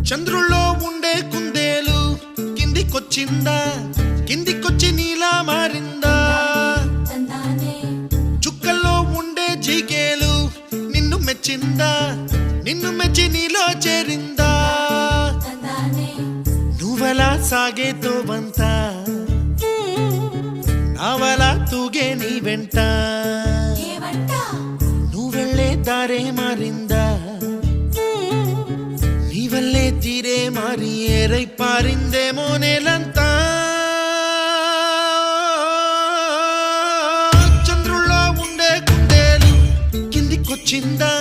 చంద్రుల్లో ఉండే కుందేలు కిందికొచ్చిందా, కిందికొచ్చి నీలా మారిందా? చుక్కల్లో ఉండే జీకేలు నిన్ను మెచ్చిందా, నిన్ను మెచ్చి నీలో చేరిందా? నువ్వలా సాగే తోవంత నావలా తూగే నీ వెంట, నువ్వెళ్ళే దారే మారిందా, నీవల్లే తీరే మారి ఏరై పారిందేమో నేలంతా. చంద్రుల్లో ఉండే కుందేలు కిందికొచ్చిందా,